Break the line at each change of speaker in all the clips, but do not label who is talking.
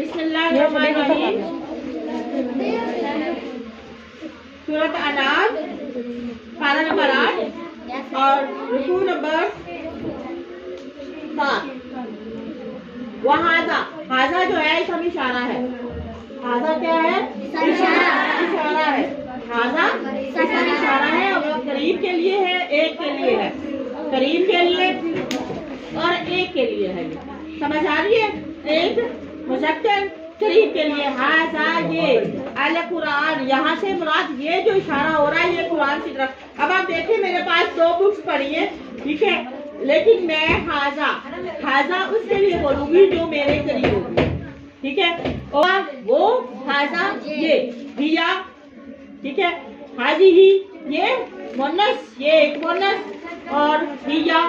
بسم اللہ الرحمن الرحیم. سورۃ انعام پارہ نمبر 8 اور رکوع نمبر 7. ہاذا جو ہے اسم اشارہ ہے. ہاذا کیا ہے؟ اشارہ ہے. ہاذا اسم اشارہ ہے اور قریب کے لیے ہے، ایک کے لیے ہے. قریب کے لیے اور ایک کے لیے ہے. سمجھ آ رہی ہے؟ ایک مذکر قریب کے لیے. ہاذا یہ القرآن، یہاں سے مراد یہ جو اشارہ ہو رہا ہے یہ قرآن کی طرف. اب آپ دیکھیں میرے پاس 2 بکس پڑھی ہیں، ٹھیک ہے، لیکن میں ہاذا اس کے لیے بولوں گی جو میرے قریب ہوگی، ٹھیک ہے. اور وہ ہاذا یہ ہیا، ٹھیک ہے. حاضی ہی یہ مونس، یہ ایک مونس، اور ہیا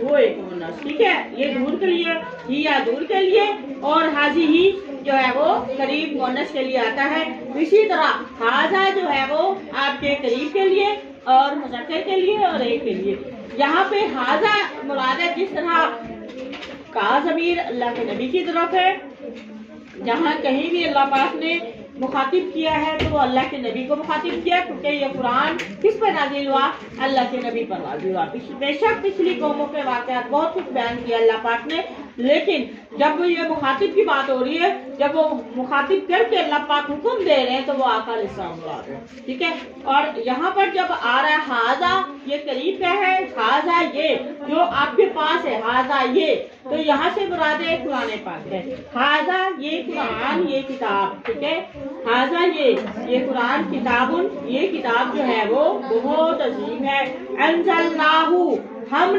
وہ ایک مونس، ٹھیک ہے. یہ دور کے لیے، ہیا دور کے لیے، اور حاضی ہی جو ہے وہ قریب مونس کے لیے آتا ہے. اسی طرح ہاذا جو ہے وہ آپ کے قریب کے لیے اور مذکر کے لیے اور ایک کے لیے. یہاں پہ ہاذا مراد ہے، جس طرح کا ضمیر اللہ کے نبی کی طرف ہے. جہاں کہیں بھی اللہ پاک نے مخاطب کیا ہے تو وہ اللہ کے نبی کو مخاطب کیا، کیونکہ یہ قرآن کس پر نازل ہوا؟ اللہ کے نبی پر نازل ہوا. بے شک پچھلی قوموں کے واقعات بہت کچھ بیان کیا اللہ پاک نے، لیکن جب یہ مخاطب کی بات ہو رہی ہے، جب وہ مخاطب کر کے اللہ پاک حکم دے رہے ہیں تو وہ آقا علیہ السلام مراد ہے، ٹھیک ہے. اور یہاں پر جب آ رہا ہے ہاذا، یہ قریب کا ہے. ہاذا یہ جو آپ کے پاس ہے، ہاذا یہ، تو یہاں سے مراد ہے قرآن پاک ہے. ہاذا یہ قرآن، یہ کتاب، ٹھیک ہے. ہاذا یہ قرآن کتاب، یہ کتاب جو ہے وہ بہت عظیم ہے. انزلناہ ہم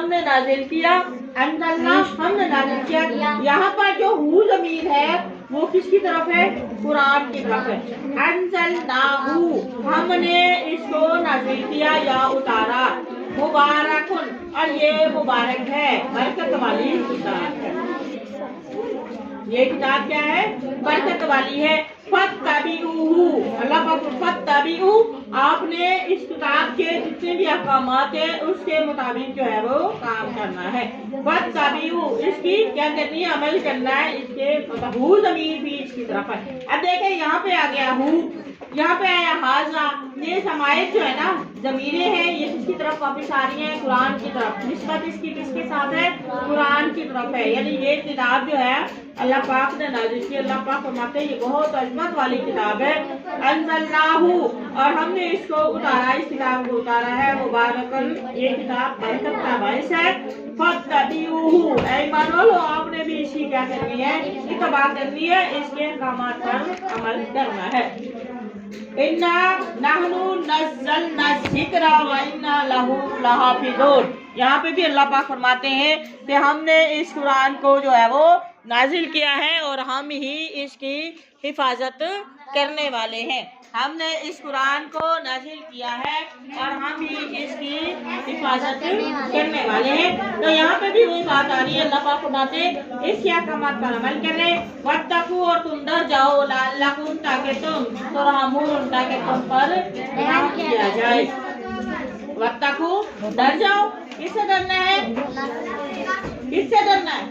نے نازل کیا. انزلنا ہم نے نازل کیا. یہاں پر جو ہو ضمیر ہے وہ کس کی طرف ہے؟ قرآن کی طرف ہے. انزلناہ ہم نے اس کو نازل کیا یا اتارا. مبارکن اور یہ مبارک ہے، برکت والی کتاب ہے. یہ کتاب کیا ہے؟ برکت والی ہے. فَاتَّبِعُوهُ اللہ پاک فَاتَّبِعُوهُ آپ نے اس کتاب کے جتنے بھی احکامات ہیں اس کے مطابق جو ہے وہ کام کرنا ہے. فَاتَّبِعُوهُ اس کی کیا کرنی ہے؟ عمل کرنا ہے. اس کے ہو ضمیر بھی اس کی طرف ہے. اب دیکھیں یہاں پہ آ گیا ہو، یہاں پہ آیا ہاذا. یہ سماعت جو ہے نا ضمیریں ہیں، یہ کس کی طرف واپس آ رہی ہیں؟ قرآن کی طرف. نسبت اس کی کس کے ساتھ ہے؟ قرآن کی طرف ہے. یعنی یہ کتاب جو ہے اللہ پاک نے نازل کی. اللہ پاک فرماتے ہیں یہ بہت عظمت والی کتاب ہے. انزلناہ اور ہم نے اس کو اتارا، اس کتاب کو اتارا ہے. مبارکن یہ کتاب برکت کا باعث ہے. فَاتَّبِعُوهُ اے ایمان والو آپ نے بھی اس کی کیا کرنی ہے؟ اتباع کرنی ہے، اس کے احکامات پر عمل کرنا ہے. اِنَّا نَحْنُ نَزَّلْنَا الذِّکْرَ وَإِنَّا لَهُ لَحَافِظُونَ. یہاں پہ بھی اللہ پاک فرماتے ہیں کہ ہم نے اس قرآن کو جو ہے وہ نازل کیا ہے اور ہم ہی اس کی حفاظت کرنے والے ہیں. ہم نے اس قرآن کو نازل کیا ہے اور ہم ہی اس کی حفاظت کرنے والے ہیں. تو یہاں پہ بھی وہی بات آ رہی ہے. اللہ پاک فرماتے ہیں اس کے احکامات پر عمل کریں. وَاتَّقُوا اور تم ڈر جاؤ. لَعَلَّكُمْ تاکہ تم ترحمون تاکہ تم پر رحم کیا جائے. وَاتَّقُوا ڈر جاؤ. کس سے ڈرنا ہے؟ کس سے ڈرنا ہے؟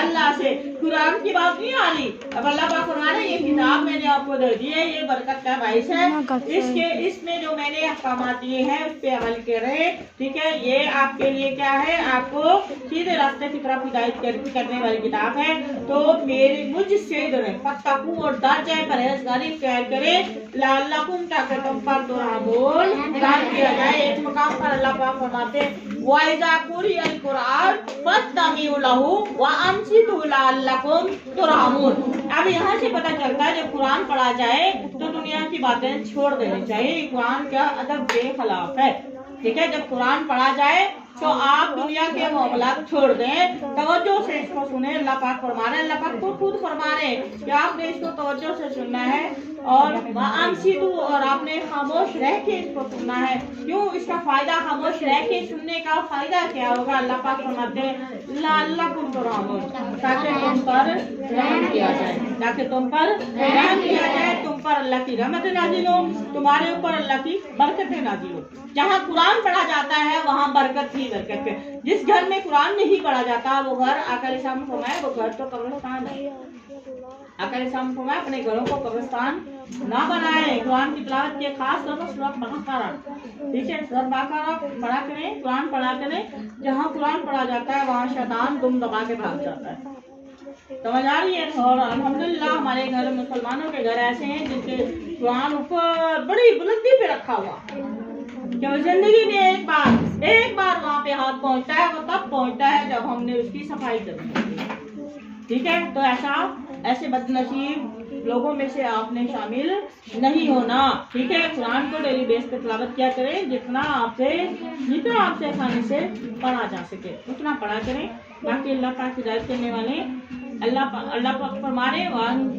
اللہ سے. قرآن کی بات نہیں آ رہی. اب اللہ پاک فرما رہے ہیں یہ کتاب میں نے آپ کو دے دی ہے، یہ برکت کا باعث ہے. اس میں جو میں نے احکامات دیے ہیں اس پہ عمل کریں، ٹھیک ہے. یہ آپ کے لیے کیا ہے؟ آپ کو سیدھے راستے کی طرف ہدایت کرنے والی کتاب ہے. تو مجھ سے ڈریں. فَاتَّقُوا اور ڈر جائیں، پرہیزگاری اختیار کریں. لَعَلَّكُمْ تاکہ تم پر ترحمون رحم کیا جائے. ایک مقام پر اللہ پاک فرماتے ہیں وَإِذَا قُرِئَ الْقُرْآنُ فَاسْتَمِعُوا لَهُ وَأَنصِتُوا لَعَلَّكُمْ تُرْحَمُونَ. اب یہاں سے پتہ چلتا ہے جب قرآن پڑھا جائے تو دنیا کی باتیں چھوڑ دینی چاہیے. قرآن کا ادب کے خلاف ہے، ٹھیک ہے. جب قرآن پڑھا جائے تو آپ دنیا کے معاملات چھوڑ دیں، توجہ سے اس کو سنیں. اللہ پاک فرما رہے ہیں، اللہ پاک خود فرما رہے ہیں کہ آپ نے اس کو توجہ سے سننا ہے اور وَأَنصِتُوا اور آپ نے خاموش رہ کے اس کو سننا ہے. کیوں؟ اس کا فائدہ خاموش رہ کے سننے کا فائدہ کیا ہوگا؟ اللہ پاک فرماتے ہیں لَعَلَّكُمْ تُرْحَمُونَ تاکہ تم پر رحم کیا جائے. تاکہ تم پر رحم کیا جائے، تم پر اللہ کی رحمت نازل ہو، تمہارے اوپر اللہ کی برکتیں نازل ہو. جہاں قرآن پڑھا جاتا ہے وہاں برکت ہی برکت ہے. جس گھر میں قرآن نہیں پڑھا جاتا وہ گھر آقا علیہ السلام فرمایا وہ گھر تو قبرستان ہے. آقا علیہ السلام فرمایا اپنے گھروں کو قبرستان نہ بنائیں. قرآن کی تلاوت کے خاص طور پر سورۃ بقرہ, ٹھیک ہے, سورۃ بقرہ پڑھا کریں, قرآن پڑھا کریں. جہاں قرآن پڑھا جاتا ہے وہاں شیطان دم دبا کے بھاگ جاتا ہے. سمجھ آ رہی ہے؟ اور الحمدللہ ہمارے گھر مسلمانوں کے گھر ایسے ہیں جن کے قرآن اوپر بڑی بلندی پہ رکھا ہوا کہ وہ زندگی میں ایک بار وہاں پہ ہاتھ پہنچتا ہے, وہ تب پہنچتا ہے جب ہم نے اس کی صفائی کرنی. ٹھیک ہے, تو ایسے بد نصیب لوگوں میں سے آپ نے شامل نہیں ہونا. ٹھیک ہے, قرآن کو ڈیلی بیس پہ تلاوت کیا کریں, جتنا آپ سے آسانی سے پڑھا جا سکے اتنا پڑھا کریں. باقی اللہ پاک ہدایت کرنے والے اللہ پاک فرمانے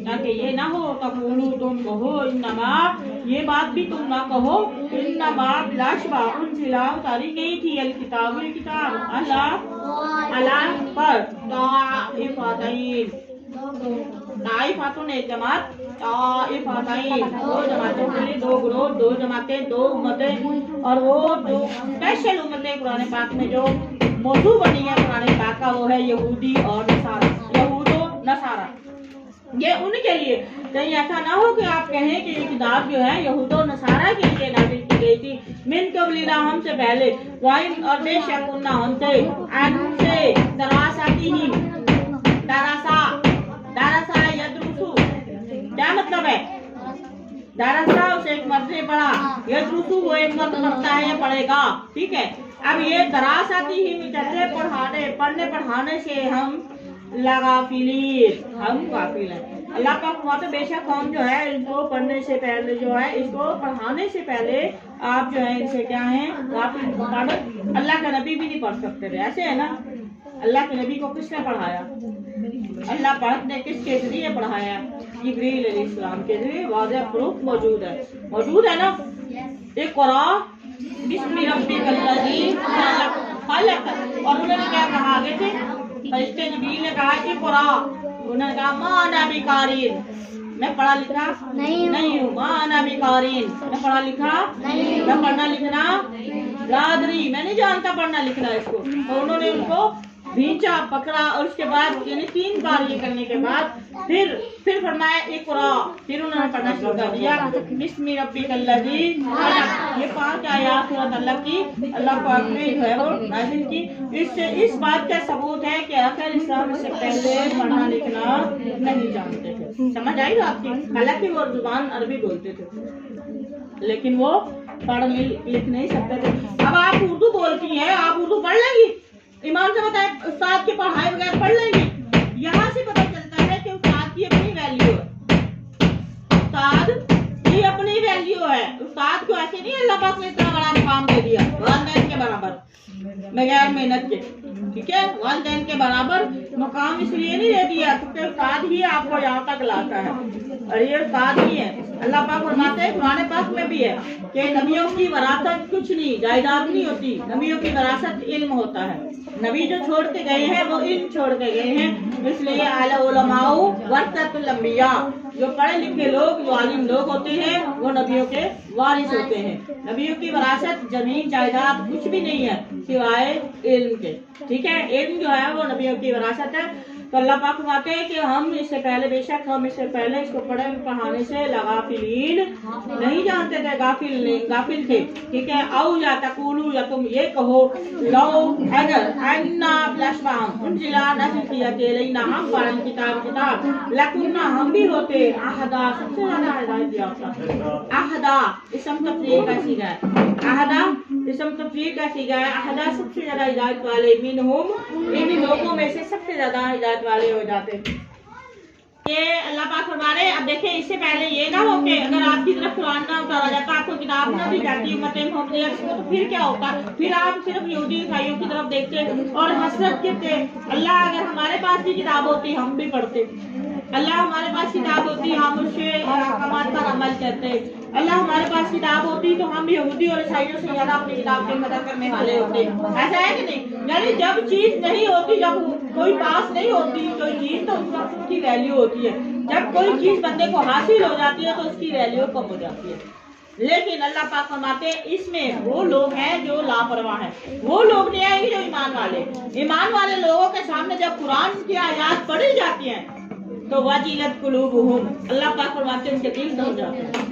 تاکہ یہ نہ ہو تقولوا تم کہو انما, یہ بات بھی تم نہ کہو انما بلاشبہ انزل اتاری گئی تھی الکتاب اللہ پر طائفتین, طائفتون ایک جماعت, طائفتین دو جماعتوں کے لیے, دو گروہ, دو جماعتیں, دو امتیں. اور وہ جو اسپیشل امتیں قرآن پاک میں جو موضوع بنی ہے قرآن پاک کا وہ ہے یہودی اور نصارہ, یہود و نصارہ. یہ ان کے لیے کہیں ایسا نہ ہو کہ آپ کہیں کہ یہ کتاب جو ہے یہود و نصارہ کے لیے نازل کی گئی تھی, من قبلنا ہم سے پہلے, وائن اور بے شک انہا ہم سے دراساتہم, دراسا یدرسو, کیا مطلب ہے؟ دراسا اسے ایک مرد نے پڑھا, یدرسو وہ ایک مرد پڑھتا ہے یا پڑھے گا. ٹھیک ہے, اب یہ دراساتہم کہتے پڑھنے پڑھانے سے ہم لغافلین, ہم غافل ہیں. اللہ کا فرماتا ہے بے شک ہم جو ہے ان کو پڑھنے سے پہلے جو ہے اس کو پڑھانے سے پہلے آپ جو ہے ان سے کیا ہیں غافل. اللہ کا نبی بھی نہیں پڑھ سکتے تھے, ایسے ہے نا. اللہ کے نبی کو کس نے پڑھایا؟ اللہ پاک نے کس کے ذریعے پڑھایا؟ جبریل علیہ السلام کے ذریعے. واضح پروف موجود ہے نا. اقرا بسم ربک الذی خلق, اور انہوں نے کیا کہا آگے تھے فرشتے جبریل نے کہا کہ اقرا, انہوں نے کہا ما انا بقارئ, میں پڑھا لکھا نہیں ہوں. ما انا بقارئ, میں پڑھا لکھا نہیں, میں پڑھنا لکھنا لا ادری, میں نہیں جانتا پڑھنا لکھنا اس کو. تو انہوں نے ان کو بھینچا, پکڑا, اور اس کے بعد یعنی 3 بار یہ کرنے کے بعد پھر فرمایا اقرا, پھر انہوں نے پڑھنا شروع کر دیا بسم ربک الذی خلق. یہ 5 آیات سورۃ اللہ کی اللہ پاک نے جو ہے وہ نازل کی. اس بات کا ثبوت ہے کہ آقا علیہ السلام سے پہلے پڑھنا لکھنا نہیں جانتے تھے. سمجھ آئی آپ کی؟ حالانکہ وہ زبان عربی بولتے تھے لیکن وہ پڑھ لکھ نہیں سکتے تھے. اب آپ اردو بولتی ہیں, آپ اردو پڑھ لیں گی, ایمان سے بتائیں, استاد کے پڑھائے بغیر پڑھ لیں گی. یہاں سے پتہ چلتا ہے کہ استاد کی اپنی ویلیو ہے, استاد کی اپنی ویلیو ہے. استاد کو ایسے نہیں اللہ پاک نے اتنا بڑا مقام دے دیا والدین کے برابر بغیر محنت کے. ٹھیک ہے, والدین کے برابر مقام اس لیے نہیں دے دیا کیونکہ استاد ہی آپ کو یہاں تک لاتا ہے, اور یہ استاد ہی ہے. اللہ پاک فرماتے ہیں قرآن پاک میں بھی ہے کہ نبیوں کی وراثت کچھ نہیں, جائیداد نہیں ہوتی. نبیوں کی وراثت علم ہوتا ہے. نبی جو چھوڑ کے گئے ہیں وہ علم چھوڑ کے گئے ہیں. اس لیے العلماء ورثۃ الانبیاء, جو پڑھے لکھے لوگ, جو عالم لوگ ہوتے ہیں وہ نبیوں کے وارث ہوتے ہیں. نبیوں کی وراثت زمین جائیداد کچھ بھی نہیں ہے سوائے علم کے. ٹھیک ہے, علم جو ہے وہ نبیوں کی وراثت ہے. تو اللہ پاک فرماتے ہیں کہ ہم اس سے پہلے بے شک ہم اس سے پہلے اس کو پڑھانے سے لغافلین نہیں جانتے تھے, غافل تھے. ٹھیک ہے, او یا تقولوا, یا تم یہ کہو لو اگر انا بلاشبہ انزل نازل کیا الینا ہم پر کتاب لکنا ہم بھی ہوتے احدا, سب سے زیادہ ہدایت یافتہ. احدا اسم تفضیل کا صیغہ ہے, احدا اسم تفضیل کا صیغہ ہے. احدا سب سے زیادہ ہدایت والے, منہم ان لوگوں میں سے سب سے زیادہ ہدایت والے ہو جاتے. یہ اللہ پاک فرما رہے ہیں. اب دیکھیں اس سے پہلے یہ نہ ہو کہ اگر آپ کی طرف قرآن نہ اتارا جاتا, آپ کو کتاب نہ دی جاتی امت محمدیہ کو, تو پھر کیا ہوتا؟ پھر آپ صرف یہودی عیسائیوں کی طرف دیکھتے اور حسرت کرتے. اللہ اگر ہمارے پاس بھی کتاب ہوتی ہم بھی پڑھتے. اللہ ہمارے پاس کتاب ہوتی ہم اس کے احکامات پر عمل کرتے. اللہ ہمارے پاس کتاب ہوتی تو ہم یہودی اور عیسائیوں سے زیادہ اپنی کتاب کی مدد کرنے والے ہوتے. ایسا ہے کہ نہیں؟ یعنی جب چیز نہیں ہوتی, جب کوئی پاس نہیں ہوتی کوئی چیز, تو اس وقت اس کی ویلیو ہوتی ہے. جب کوئی چیز بندے کو حاصل ہو جاتی ہے تو اس کی ویلیو کم ہو جاتی ہے. لیکن اللہ پاک فرماتے ہیں اس میں وہ لوگ ہیں جو لاپرواہ ہیں، وہ لوگ نہیں آئیں گے جو ایمان والے لوگوں کے سامنے جب قرآن کی آیات پڑھی جاتی ہیں تو وجلت قلوبہم، اللہ پاک فرماتے ہیں ان کے دل ڈر جاتے ہیں،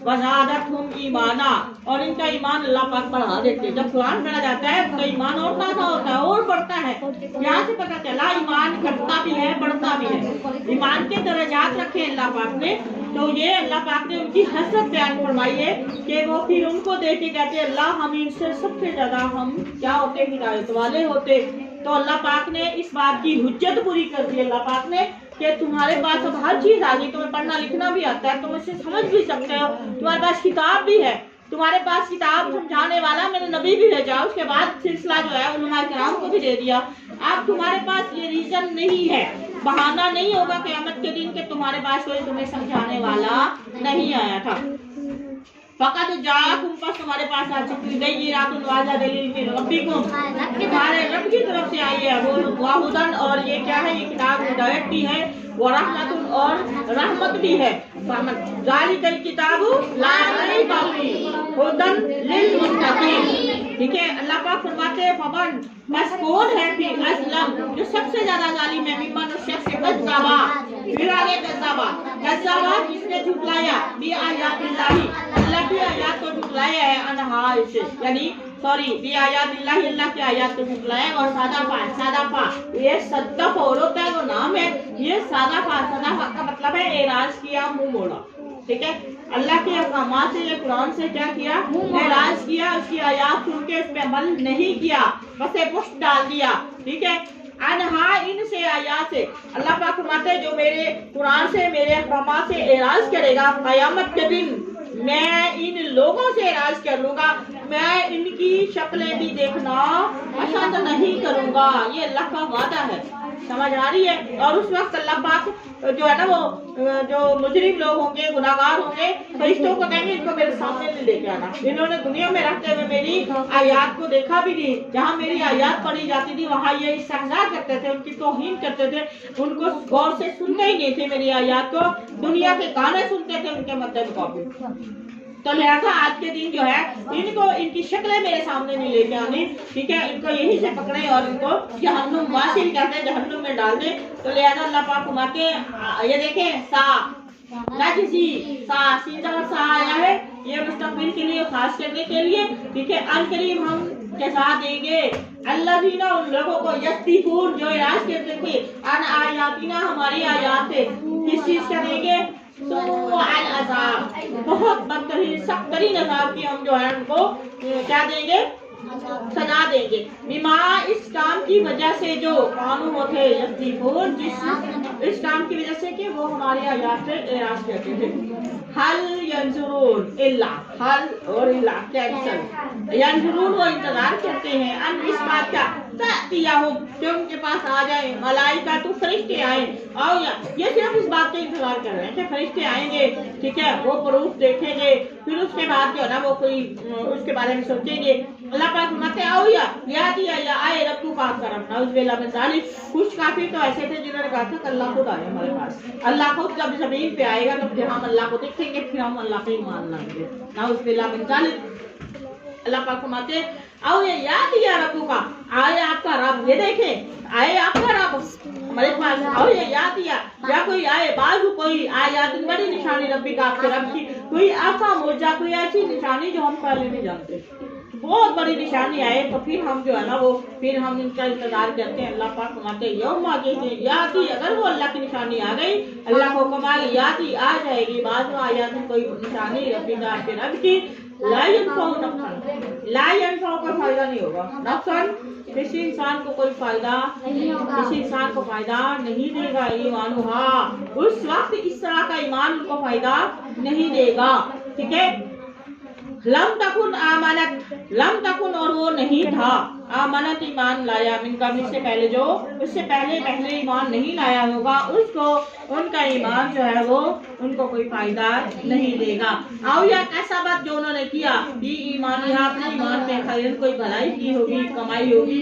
وزادتہم ایمانا، اور ان کا ایمان اللہ پاک بڑھا دیتے ہیں۔ جب قرآن پڑھا جاتا ہے تو ایمان اور تازہ ہوتا ہے اور بڑھتا ہے۔ یہاں سے پتہ چلا ایمان گھٹتا بھی ہے بڑھتا بھی ہے۔ ایمان کے درجات رکھے اللہ پاک نے، تو یہ اللہ پاک نے ان کی حسرت بیان فرمائی ہے کہ وہ پھر ان کو دیکھ کے کہتے ہیں اللہ ہم ان سے سب سے زیادہ ہم کیا ہوتے، ہدایت والے ہوتے۔ تو اللہ پاک نے اس بات کی حجت پوری کر دی اللہ پاک نے کہ تمہارے پاس اب ہر چیز آ گئی، تمہیں پڑھنا لکھنا بھی آتا ہے، تم اسے سمجھ بھی سکتے ہو، تمہارے پاس کتاب بھی ہے، تمہارے پاس کتاب سمجھانے والا میں نے نبی بھی بھیجا، اس کے بعد سلسلہ جو ہے علماء کرام کو بھی دے دیا۔ اب تمہارے پاس یہ ریزن نہیں ہے، بہانہ نہیں ہوگا قیامت کے دن کہ تمہارے پاس کوئی تمہیں سمجھانے والا نہیں آیا تھا۔ فقط جاءکم، پس تمہارے پاس آ چکی بینات واضح دلیل من ربکم، تمہارے رب کی طرف سے آئی ہے وہ وہدن، اور یہ کیا ہے، یہ کتاب ہدایت بھی ہے، ورحمت، اور رحمت بھی ہے۔ ذالک الکتاب لا ریب فیہ ہدی للمتقین، ٹھیک ہے۔ اللہ پاک فرماتے ہیں فمن، بس کون ہے پھر اسلم جو سب سے زیادہ ظالم ہے، ممن اس شخص سے کذبا، پھر آگے کذبا جس نے جھٹلایا بھی آیات اللہ کی آیات کو جھٹلایا ہے، انہا سے یعنی بھی آیات اللہ کی آیات کو جھٹلایا، اور صدفا یہ صدف اور ہوتا ہے وہ نام ہے، یہ صدفا کا مطلب ہے اعراض کیا، منہ موڑا، ٹھیک ہے۔ اللہ کے احکامات سے، یہ قرآن سے کیا کیا، اعراض کیا، اس کی آیات سن کے اس پہ عمل نہیں کیا، بس پشت ڈال دیا، ٹھیک ہے۔ انہا ان سے آیات سے، اللہ پاک فرماتے ہیں جو میرے قرآن سے میرے احکامات سے اعراض کرے گا قیامت کے دن میں ان لوگوں سے اعراض کر لوں گا، میں ان کی شکلیں بھی دیکھنا پسند نہیں کروں گا، یہ اللہ کا وعدہ ہے، سمجھ آ رہی ہے۔ اور اس وقت اللہ پاک جو ہے نا وہ جو مجرم لوگ ہوں گے، گناہگار ہوں گے، فرشتوں کو کہیں گے ان کو میرے سامنے نہیں لے کے آنا، انہوں نے دنیا میں رہتے ہوئے میری آیات کو دیکھا بھی نہیں، جہاں میری آیات پڑھی جاتی تھی وہاں یہ استہزاء کرتے تھے، ان کی توہین کرتے تھے، ان کو غور سے سنتے ہی نہیں تھے میری آیات کو، دنیا کے گانے سنتے تھے ان کے مدد کاپی۔ تو لہذا آج کے دن جو ہے ان کو ان کی شکلیں میرے سامنے نہیں لے کے آنی، ٹھیک ہے، ان کو یہی سے پکڑیں اور ان کو جہنم واصل کرتے ہیں، جہنم میں ڈال دیں۔ تو لہذا اللہ پاک فرماتے ہیں، یہ دیکھیں سا نجزی، سا سین سا آیا ہے، یہ مستقبل کے لیے خاص کرنے کے لیے، ٹھیک ہے، ان قریب ہم جزا دیں گے الذین، ان لوگوں کو یستکبرون جو اعراض کرتے تھے، ان آیاتنا ہماری آیات سے، کس چیز کا دیں گے، سوء العذاب، بہت بدترین سخت ترین عذاب کی ہم جو ہے ان کو کیا دیں گے، سزا دیں گے، بما اس کام کی وجہ سے جو قانون ہوتے یستکبرون، اس کام کی وجہ سے کہ وہ ہماری آیات سے اعراض کرتے تھے۔ حل ینظرون الا، حل اور الا کینسل، ینظرون وہ انتظار کرتے ہیں، ان اس بات کا تأتیہم کہ ان کے پاس آ جائیں ملائکہ، تو فرشتے آئیں، آؤ یا یہ صرف اس بات کا انتظار کر رہے ہیں کہ فرشتے آئیں گے، ٹھیک ہے، وہ پروف دیکھیں گے، پھر اس کے بعد جو ہے نا وہ کوئی اس کے بارے میں سوچیں گے۔ اللہ پاک فرماتے ہیں آؤ یا دیا یا آئے رب تو کام کرم، نعوذ باللہ من ذالک۔ کچھ کافر تو ایسے تھے جنہوں نے کہا تھا کہ اللہ خود آئے ہمارے پاس، اللہ خود جب زمین پہ آئے گا تو پھر ہم اللہ کو دیکھیں گے، پھر ہم اللہ پہ ایمان لائیں گے، نعوذ باللہ من ذالک۔ اللہ پاک فرماتے ہیں آؤ یا دیا ربو کا، آئے آپ کا رب، یہ دیکھیں آئے آپ کا رب ہمارے پاس، آؤ یا دیا یا کوئی آئے بعض کوئی آیات بڑی نشانی ربی کا، آپ کے رب کی کوئی ایسا موجزہ، کوئی ایسی نشانی جو ہم پہلے نہیں جانتے، بہت بڑی نشانی آئے تو پھر ہم جو ہے نا وہ پھر ہم ان کا انتظار کرتے ہیں۔ اللہ پاک فرماتے ہیں یوم آگے سے یاتی، اگر وہ اللہ کی نشانی آ گئی، اللہ کو کمال یاتی آ جائے گی، بعض آیات میں کوئی نشانی ربی کا آپ کے رب کی، لا ینفع نفسا، لا ینفع کا فائدہ نہیں ہوگا، نفسن کسی انسان کو کوئی فائدہ، کسی انسان کو فائدہ نہیں دے گا، ایمانہا اس وقت اس طرح کا ایمان ان کو فائدہ نہیں دے گا، ٹھیک ہے۔ لم تکن آمنت، لم تکن اور وہ نہیں تھا، آمنت ایمان لایا، من قبل اس سے پہلے جو اس سے پہلے ایمان نہیں لایا ہوگا، اس کو ان کا ایمان جو ہے وہ ان کو کوئی فائدہ نہیں دے گا۔ آؤ یا ایسا بات جو انہوں نے کیا بھی ایمان، یہاں اپنے ایمان میں خیر کوئی بھلائی کی ہوگی، کمائی ہوگی،